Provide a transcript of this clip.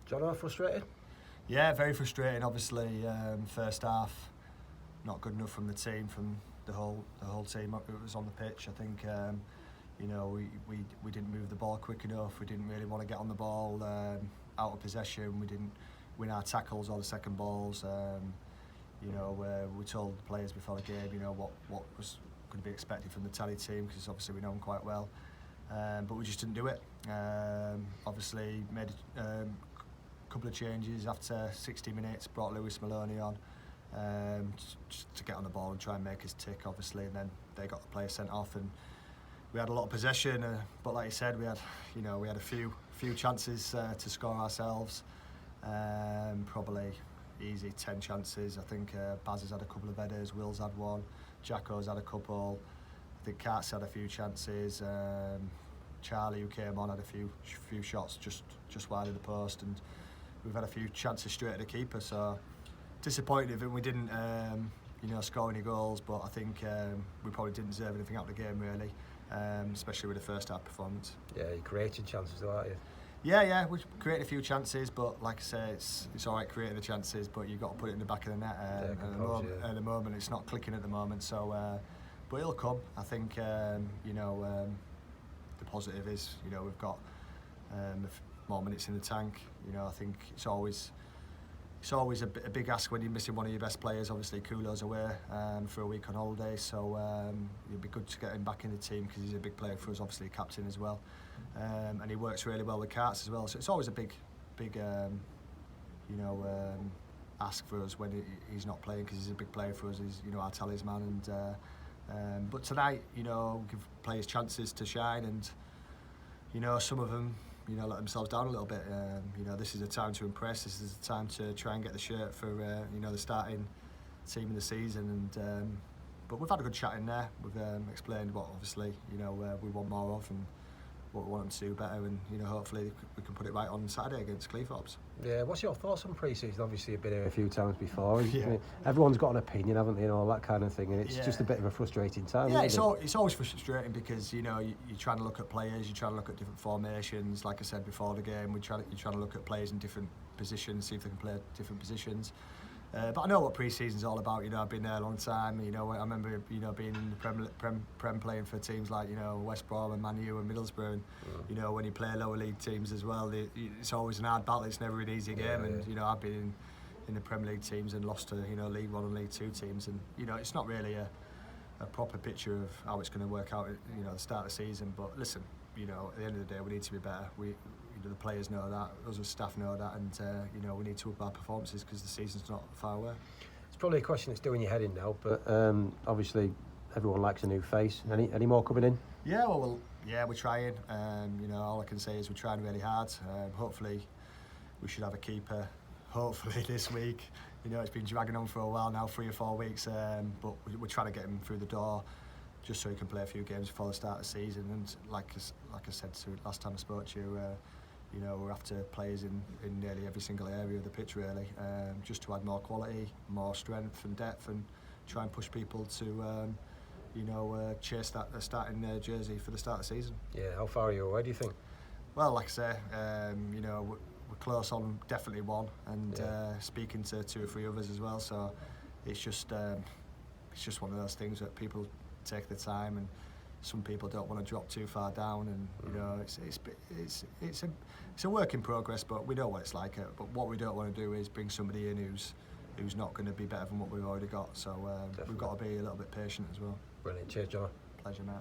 Jono, frustrated? Yeah, very frustrating. Obviously, first half not good enough from the team, from the whole team that was on the pitch. I think we didn't move the ball quick enough. We didn't really want to get on the ball out of possession. We didn't win our tackles or the second balls. We told the players before the game, what was going to be expected from the Tally team, because obviously we know them quite well. But we just didn't do it. Obviously made a couple of changes after 60 minutes, brought Lewis Maloney on just to get on the ball and try and make us tick, obviously, and then they got the player sent off, and we had a lot of possession, but like you said, we had a few chances to score ourselves, probably easy 10 chances. I think Baz has had a couple of headers, Will's had one, Jacko's had a couple, I think Cart's had a few chances, Charlie, who came on, had a few shots just wide of the post, and we've had a few chances straight at the keeper. So disappointed that we didn't score any goals, but I think we probably didn't deserve anything out of the game, really, especially with the first half performance. Yeah, you created chances, though, aren't you? Yeah, we created a few chances, but like I say, it's all right creating the chances, but you've got to put it in the back of the net. At the moment, it's not clicking at the moment. So, but it'll come. I think the positive is we've got more minutes in the tank. I think it's always a big ask when you're missing one of your best players. Obviously, Kulo's away for a week on holiday, so it'd be good to get him back in the team because he's a big player for us, obviously a captain as well, and he works really well with Carts as well. So it's always a big ask for us when he's not playing, because he's a big player for us. He's our talisman, and but tonight, give players chances to shine, and some of them let themselves down a little bit. This is a time to impress. This is a time to try and get the shirt for the starting team of the season. And but we've had a good chat in there. We've explained what obviously we want more of and what we want them to do better. And hopefully we can put it right on Saturday against Cleethorpes. Yeah. What's your thoughts on pre-season? Obviously, you've been here a few times before. Yeah. I mean, everyone's got an opinion, haven't they? And all that kind of thing. And it's just a bit of a frustrating time. Yeah, it's always frustrating because you're trying to look at players, you're trying to look at different formations. Like I said before the game, you're trying to look at players in different positions, see if they can play different positions. But I know what pre-season's all about. I've been there a long time. I remember being in the Prem playing for teams like West Brom and Man U and Middlesbrough. And when you play lower league teams as well, it's always an hard battle. It's never an easy game. And I've been in the Premier League teams and lost to League One and League Two teams. And it's not really a proper picture of how it's going to work out. At the start of the season. But listen, at the end of the day, we need to be better. The players know that, us as staff know that, and we need to up our performances because the season's not far away. It's probably a question that's doing your head in now, but obviously everyone likes a new face. Any more coming in? Yeah, we're trying. All I can say is we're trying really hard. Hopefully, we should have a keeper. Hopefully this week. It's been dragging on for a while now, 3 or 4 weeks, but we're trying to get him through the door, just so he can play a few games before the start of the season. And like I said last time I spoke to you, we're after players in nearly every single area of the pitch, really, just to add more quality, more strength and depth, and try and push people to, chase that starting jersey for the start of the season. Yeah, how far are you away, do you think? Well, like I say, we're close on definitely one, and speaking to 2 or 3 others as well. So it's just one of those things that people take the time, and some people don't want to drop too far down, and it's a work in progress, but we know what it's like. But what we don't want to do is bring somebody in who's not going to be better than what we've already got. So we've got to be a little bit patient as well. Brilliant. Cheers, Jono. Pleasure, mate.